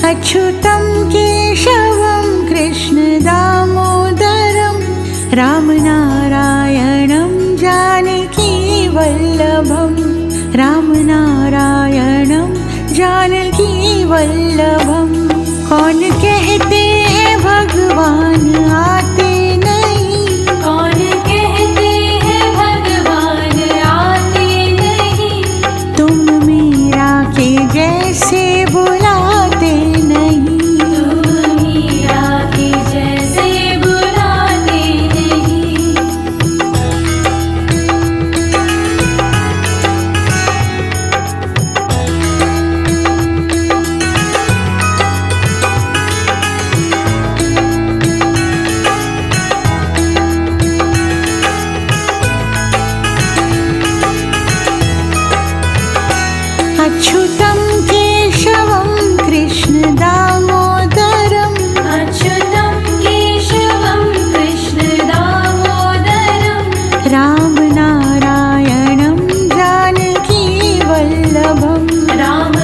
अच्युतं केशवं कृष्णदामोदरं रामनारायणं जानकीवल्लभं रामनारायणं जानकीवल्लभं। कौन कहते हैं भगवान आते नहीं, कौन कहते हैं भगवान आते नहीं, तुम मीरा के जैसे बुलाते नहीं, तुम मीरा के जैसे बुलाते नहीं। अच्युतं केशवं कृष्णदामोदरं अच्युतं केशवं कृष्णदामोदरं रामनारायणं जानकीवल्लभं राम